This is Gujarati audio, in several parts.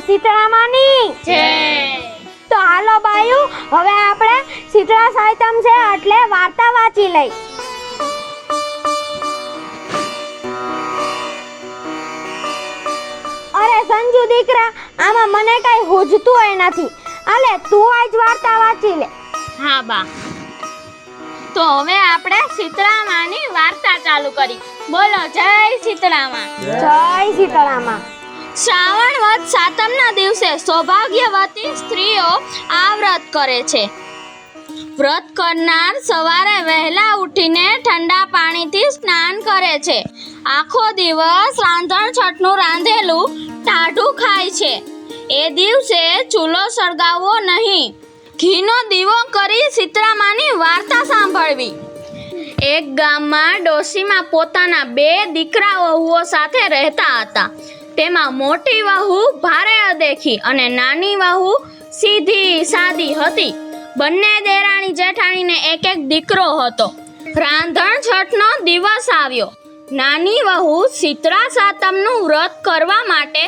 શીતળા માની જય. તો હાલો બાયુ, હવે આપણે શીતળા સાહિત્યમ છે એટલે વાર્તા વાંચી લઈ. અરે સંજુ દીકરા, આમાં મને કઈ હોજતું નથી. આલે તું આજ વાર્તા વાંચી લે. હા બા. તો હવે આપણે શીતળા માની વાર્તા ચાલુ કરી. બોલો જય શીતળા માં. જય શીતળા માં. શ્રાવણ વદ સાતમના દિવસે સૌભાગ્યવતી સ્ત્રીઓ આ વ્રત કરે છે. વ્રત કરનાર સવારે વહેલા ઉઠીને ઠંડા પાણીથી સ્નાન કરે છે. આખો દિવસ રાંધણ છઠનું રાંધેલું ટાઢું ખાય છે. એ દિવસે ચૂલો સળગાવવો નહીં. ઘીનો દીવો કરી શીતળા માની વાર્તા સાંભળવી. એક ગામમાં ડોશીમાં પોતાના 2 દીકરા વહુઓ સાથે રહેતા હતા. તેમાં મોટી વહુ ભારે અદેખી અને નાની વહુ સીધી સાદી હતી. બંને દેરાણી જેઠાણીને એક દીકરો હતો. રાંધણ છઠનો દિવસ આવ્યો. નાની વહુ શીતળા સાતમનું વ્રત કરવા માટે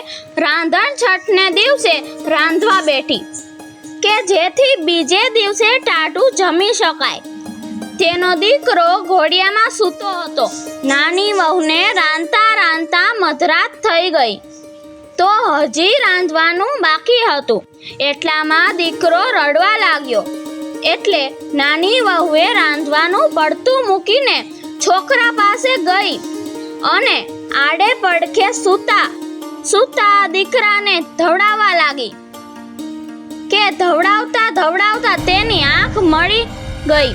રાંધણ છઠને દિવસે રાંધવા બેઠી કે જેથી બીજે દિવસે ટાઢું જમી શકાય. તેનો દીકરો ઘોડિયામાં સૂતો હતો. નાની વહુને રાંધતા રાંધતા મધરાત થઈ ગઈ તો હજી રાંધવાનું બાકી હતું. એટલામાં દીકરો રડવા લાગ્યો. એટલે નાની વહુએ રાંધવાનું પડતું મૂકીને છોકરા પાસે ગઈ અને આડે પડખે સૂતા દીકરાને ધવડાવવા લાગી કે ધવડાવતા ધવડાવતા તેની આંખ મળી ગઈ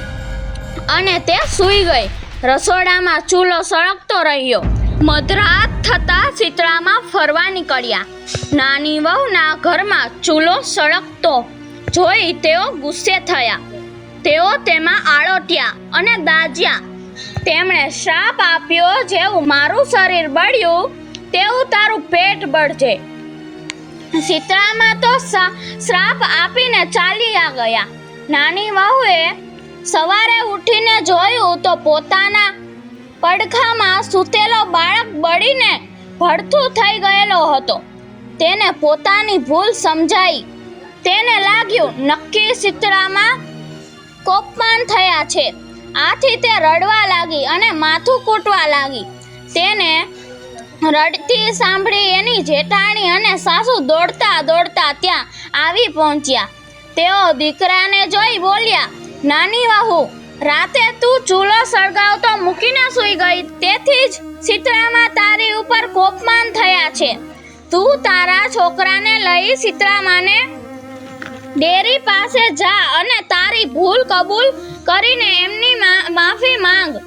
અને તે સૂઈ ગઈ. રસોડામાં ચૂલો સળગતો રહ્યો. મધરાત થતા શીતળામાં ફરવા નીકળ્યા. નાની વહુના ઘરમાં ચૂલો સળગતો જોઈ તેઓ ગુસ્સે થયા. તેઓ તેમાં આળોટ્યા અને દાજ્યા. તેમણે શ્રાપ આપ્યો, જેવું મારું શરીર બળ્યું તેવું તારું પેટ બળજે. શીતળામાં તો શ્રાપ આપીને ચાલ્યા ગયા. નાની વહુએ સવારે ઉઠીને જોયું તો પોતાના પડખામાં સૂતેલો બાળક બળીને ભડથું થઈ ગયેલો હતો. તેને પોતાની ભૂલ સમજાઈ. તેને લાગ્યું નક્કી શીતળામાં કોપમાન થયા છે. આથી તે રડવા લાગી અને માથું કૂટવા લાગી. તેને રડતી સાંભળી એની જેઠાણી અને સાસુ દોડતા દોડતા ત્યાં આવી પહોંચ્યા. તેઓ દીકરાને જોઈ બોલ્યા, નાની વહુ, રાતે તું ચૂલો સળગાવતો મૂકીને સૂઈ ગઈ, તેથી જ શીતળામાં તારી ઉપર કોપમાન થયા છે. તું તારા છોકરાને લઈ શીતળામાને ડેરી પાસે જા અને તારી ભૂલ કબૂલ કરીને એમની માફી માંગ.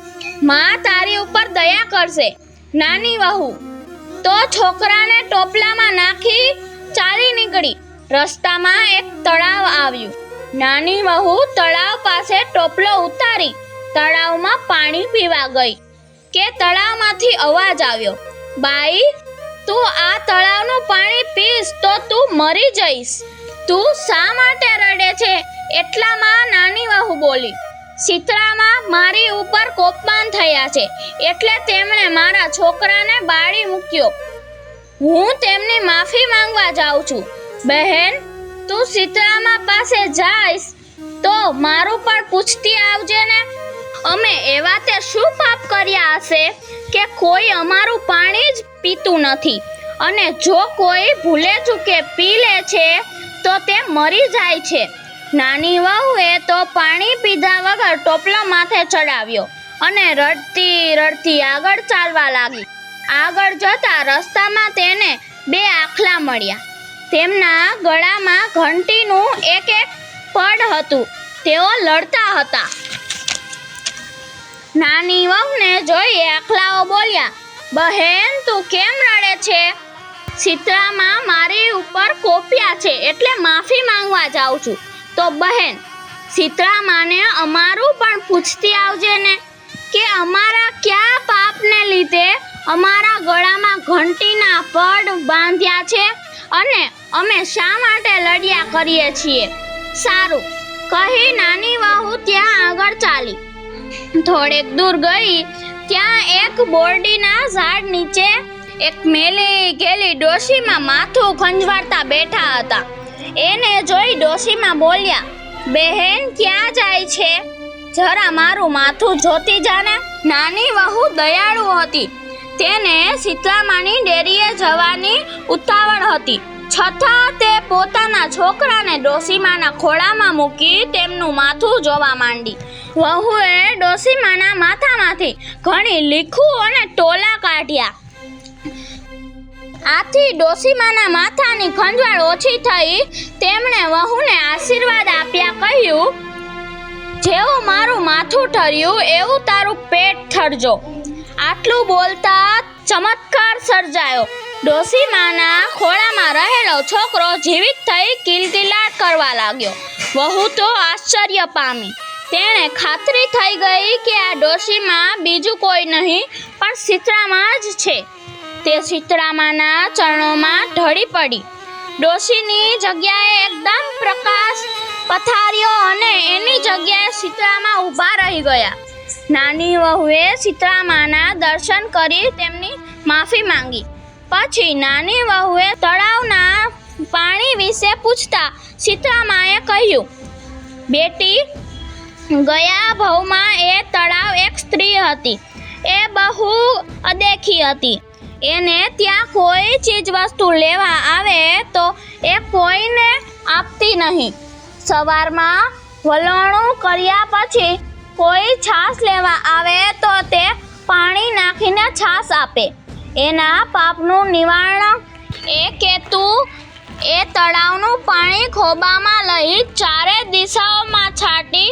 માં તારી ઉપર દયા કરશે. નાની વહુ તો છોકરાને ટોપલામાં નાખી ચાલી નીકળી. રસ્તામાં એક તળાવ આવ્યું. નાની વહુ તળાવ પાસે ટોપલો ઉતારી તળાવમાં પાણી પીવા ગઈ કે તળાવમાંથી અવાજ આવ્યો, બાઈ, તું આ તળાવનું પાણી પીશ તો તું મરી જઈશ. તું શા માટે રડે છે? એટલામાં નાની વહુ બોલી, શીતળામાં મારી ઉપર કોપમાન થયા છે એટલે તેમણે મારા છોકરાને બાળી મૂક્યો. હું તેમની માફી માંગવા જાઉં છું. બહેન, તું શીતળામાં પાસે જઈશ તો મારું પણ પૂછતી આવજે ને. અમે એવા તે શું પાપ કર્યા હશે કે કોઈ અમારું પાણી જ પીતું નથી, અને જો કોઈ ભૂલે ચૂકે પી લે છે તો તે મરી જાય છે. નાની વહુએ તો પાણી પીધા વગર ટોપલો માથે ચડાવ્યો અને રડતી રડતી આગળ ચાલવા લાગી. આગળ જતા રસ્તામાં તેને 2 આખલા મળ્યા. તેમના ગળામાં ઘંટીનું એક પડ હતું. તેઓ લડતા હતા. નાની વહુને જોઈ આખલાઓ બોલ્યા, બહેન, તું કેમ રડે છે? શીતળામાં મારી ઉપર કોપ્યા છે એટલે માફી માંગવા જાઉં છું. તો બહેન, શીતળામાને અમારું પણ પૂછતી આવજે ને કે અમારા કયા પાપને લીધે અમારા ગળામાં ઘંટીના પડ બાંધ્યા છે અને અમે શા માટે લડ્યા કરીએ છીએ. સારું કહી નાની વહુ ત્યાં આગળ ચાલી. થોડેક દૂર ગઈ ત્યાં એક બોરડીના ઝાડ નીચે એક મેલી ગેલી ડોશીમાં માથું ખંજવાળતા બેઠા હતા. એને જોઈ ડોશીમાં બોલ્યા, બહેન ક્યાં જાય છે? જરા મારું માથું જોતી જાને. નાની વહુ દયાળુ હતી. તેને શીતળામાની ડેરીએ જવાની ઉતાવળ હતી, છતાં તે પોતાના છોકરાને ડોશીમાના ખોળામાં મૂકી તેમનું માથું જોવા માંડી. વહુએ ડોશીમાના માથામાંથી ઘણી લીખું અને ટોલા કાઢ્યા. આથી ડોશીમાના માથાની ખંજવાળ ઓછી થઈ. તેમણે વહુને આશીર્વાદ આપ્યા, કહ્યું, જેવું મારું માથું ઠર્યું એવું તારું પેટ ઠરજો. આટલું બોલતા ચમત્કાર સર્જાયો. ડોશીમાના ખોળામાં રહેલો છોકરો જીવિત થઈ કિલકિલાટ કરવા લાગ્યો. વહુ તો આશ્ચર્ય પામી. તેણે ખાતરી થઈ ગઈ કે આ ડોશીમાં બીજું કોઈ નહીં પણ શીતળામાં જ છે. તે શીતળામાના ચરણોમાં ઢળી પડી. ડોશીની જગ્યાએ એકદમ પ્રકાશ પથાર્યો અને એની જગ્યાએ શીતળામાં ઊભા રહી ગયા. નાની વહુએ શીતળામાના દર્શન કરી તેમની માફી માંગી. પછી નાની વહુએ તળાવના પાણી વિશે પૂછતા શીતળામાએ કહ્યું, બેટી, ગયા ભવમાં એ તળાવ એક સ્ત્રી હતી. એ બહુ અદેખી હતી. એને ત્યાં કોઈ ચીજ વસ્તુ લેવા આવે તો એ કોઈને આપતી નહીં. સવારમાં વલોણું કર્યા પછી કોઈ છાશ લેવા આવે તો તે પાણી નાખીને છાશ આપે. એના પાપનું નિવારણ એ કે તું એ તળાવનું પાણી ખોબામાં લઈ ચારે દિશાઓમાં છાંટી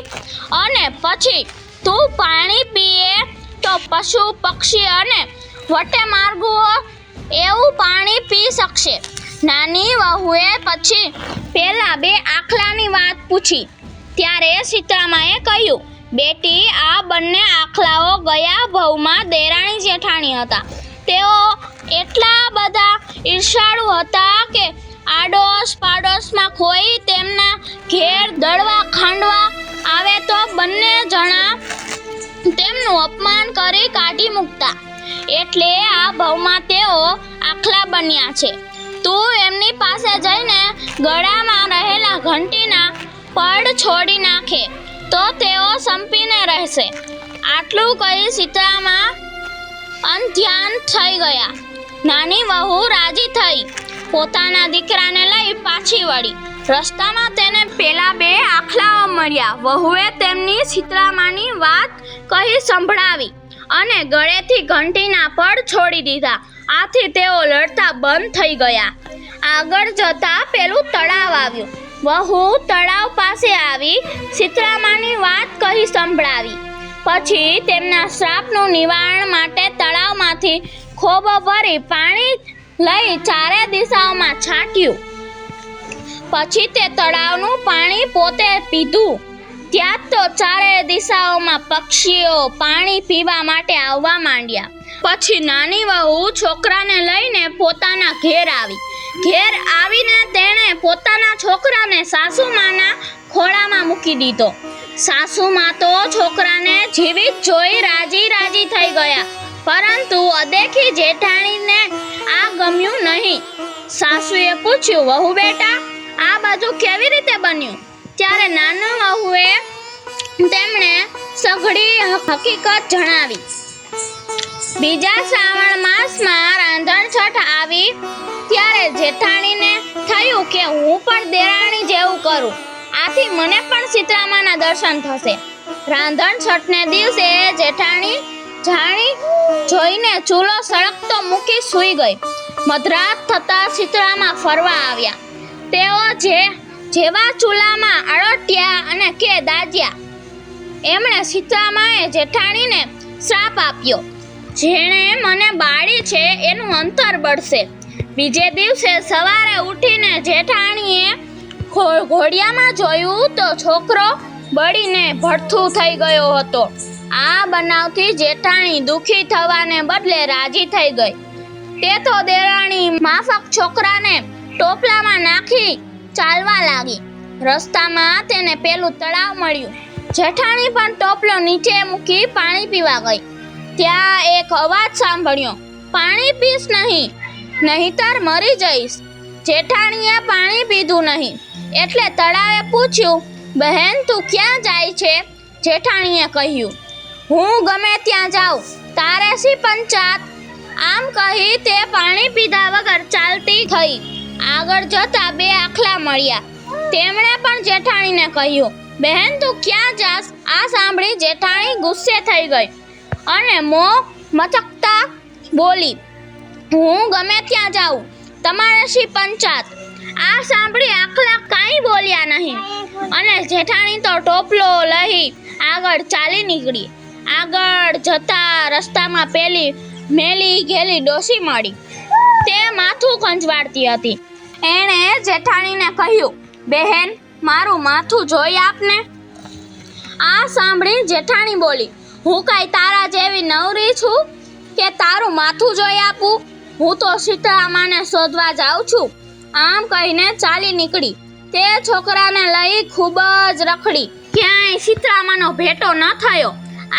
અને પછી તું પાણી પીએ તો પશુ પક્ષી અને વટે માર્ગુઓ એવું પાણી પી શકશે. નાની વહુએ પછી પેલા બે આખલાની વાત પૂછી. ત્યારે શીતળામાએ કહ્યું, બેટી, આ બંને આખલાઓ ગયા ભવમાં દેરાણી જેઠાણી હતા. તેઓ એટલા બધા ઈર્ષાળુ હતા કે આડોશ પાડોશમાં કોઈ તેમના ઘેર દળવા ખાંડવા આવે તો બંને જણા તેમનું અપમાન કરી કાઢી મૂકતા. એટલે આ ભવમાં તેઓ આખલા બન્યા છે. તું એમની પાસે જઈને ગળામાં રહેલા ઘંટીના પડ છોડી નાખે તો તેઓ સંપીને રહેશે. આટલું કહી શીતળામાં અંધ્યાન થઈ ગયા. નાની વહુ રાજી થઈ. પોતાના દીકરાને લઈ પાછી વળી. રસ્તામાં તેને પેલા બે આખલાઓ મળ્યા. વહુએ તેમની શીતળામાની વાત કહી સંભળાવી અને ગળેથી ઘંટીના પડ છોડી દીધા. આથી તેઓ લડતા બંધ થઈ ગયા. આગળ જતા પેલું તળાવ આવ્યું. વહુ તળાવ પાસે આવી શીતળામાની વાત કહી સંભળાવી. પછી તેમના શ્રાપનું નિવારણ માટે તળાવમાંથી ખોબો ભરી પાણી લઈ ચારે દિશાઓમાં છાંટ્યું. પછી તે તળાવનું પાણી પોતે પીધું. ત્યાં તો ચારે દિશાઓમાં પક્ષીઓ પાણી પીવા માટે આવવા માંડ્યા. પછી નાની વહુ છોકરાને લઈને પોતાના ઘેર આવી. ઘેર આવીને તેણે પોતાના છોકરાને સાસુમાના ખોળામાં મૂકી દીધો. સાસુમા તો છોકરાને જીવિત જોઈ રાજી રાજી થઈ ગયા. પરંતુ અદેખી જેઠાણીને આ ગમ્યું નહીં. સાસુએ પૂછ્યું, વહુ બેટા, આ બધું કેવી રીતે બન્યું? ત્યારે નાની વહુએ તેમણે સઘળી હકીકત જણાવી. બીજા શ્રાવણ માસમાં રાંધણછઠ આવી ત્યારે જેઠાણીને થયું કે હું પણ દેરાણી જેવું કરું. આથી મને પણ શીતળામાના દર્શન થશે. રાંધણછઠને દિવસે જેઠાણી જાણી જોઈને ચૂલો સળગતો મૂકી સૂઈ ગઈ. મધરાત થતાં શીતળામાં ફરવા આવ્યા. તેઓ જેવા ચૂલામાં અડટ્યા અને કે દાજ્યા. એમણે શીતળામાએ જેઠાણીને શ્રાપ આપ્યો, જેણે મને બાળી છે એનું અંતર બળશે. બીજે દિવસે સવારે ઉઠીને જેઠાણીએ ઘોડિયામાં જોયું તો છોકરો બળીને ભડથું થઈ ગયો હતો. આ બનાવથી જેઠાણી દુઃખી થવાને બદલે રાજી થઈ ગઈ. તે તો દેરાણી માફક છોકરાને ટોપલામાં નાખી ચાલવા લાગી. રસ્તામાં તેને પેલું તળાવ મળ્યું. જેઠાણી પણ ટોપલો નીચે મૂકી પાણી પીવા ગઈ. ત્યાં એક અવાજ સાંભળ્યો. પાણી પીશ નહીં, નહીંતર મરી જઈશ. જેઠાણીએ પાણી પીધું નહીં એટલે તળાવે પૂછ્યું, બહેન તું ક્યાં જાય છે? જેઠાણીએ કહ્યું, હું ગમે ત્યાં જાઉં, તારે શી પંચાત? આમ કહી તે પાણી પીધા વગર ચાલતી થઈ. આગળ જતા બે આખલા મળ્યા. તેમણે પણ જેઠાણીને કહ્યું, બહેન તું ક્યાં જાસ? આ સાંભળી જેઠાણી ગુસ્સે થઈ ગઈ અને મોં મચકતા બોલી, હું ગમે ત્યાં જાઉં, તમારે શી પંચાત? આ સાંભળી આખલા કાંઈ બોલ્યા નહીં અને જેઠાણી તો ટોપલો લઈ આગળ ચાલી નીકળી. આગળ જતા રસ્તામાં પેલી મેલી ઘેલી ડોસી મળી. તે માથું ખંજવાળતી હતી. એણે જેઠાણીને કહ્યું, બહેન મારું માથું જોઈ આપને. આ સાંભળી જેઠાણી બોલી, હું કાંઈ તારા જેવી નવરી છું કે તારું માથું જોઈ આપું? હું તો શીતળામાને શોધવા જાઉં છું. આમ કહીને ચાલી નીકળી. તે છોકરાને લઈ ખૂબ જ રખડી. ક્યાંય શીતળામાનો ભેટો ન થયો.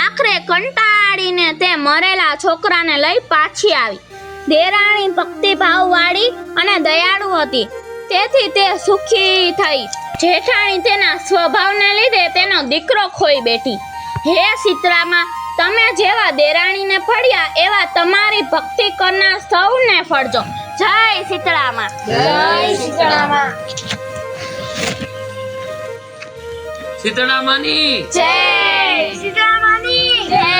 આખરે કંટાળીને તે મરેલા છોકરાને લઈ પાછી આવી. દેરાણી ભક્તિભાવવાળી અને દયાળુ હતી, તેથી તે સુખી થઈ. જેઠાણી તેના સ્વભાવને લીધે તેનો દીકરો ખોઈ બેઠી. હે શીતળામા, તમે જેવા દેરાણીને ફળ્યા એવા તમારી ભક્તિ કરનાર સૌને ફળજો. જય શીતળામા. જય શીતળામા. શીતળામાની જય શીતળામાની જય.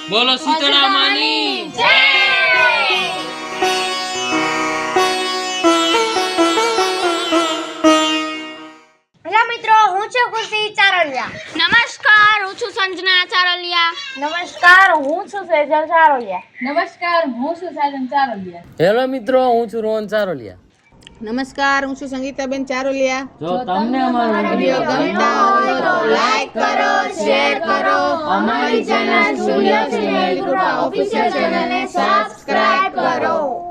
બોલો શીતળામાની જય. હેલો મિત્રો, છું ખુશી ચારલિયા. નમસ્કાર, હું છું સંજના ચારલિયા. નમસ્કાર, હું છું સેજલ ચારલિયા. નમસ્કાર, હું છું સાજન ચારોલિયા. હેલો મિત્રો, હું છું રોહન ચારોલિયા. નમસ્કાર, હું છું સંગીતાબેન ચારોલિયા. જો તમને અમારો વિડિયો ગમતા હોય તો લાઈક કરો, શેર કરો, અમારી ચેનલ સૂર્ય સિનેલ કૃપા ઓફિશિયલ ચેનલને સબસ્ક્રાઇબ કરો.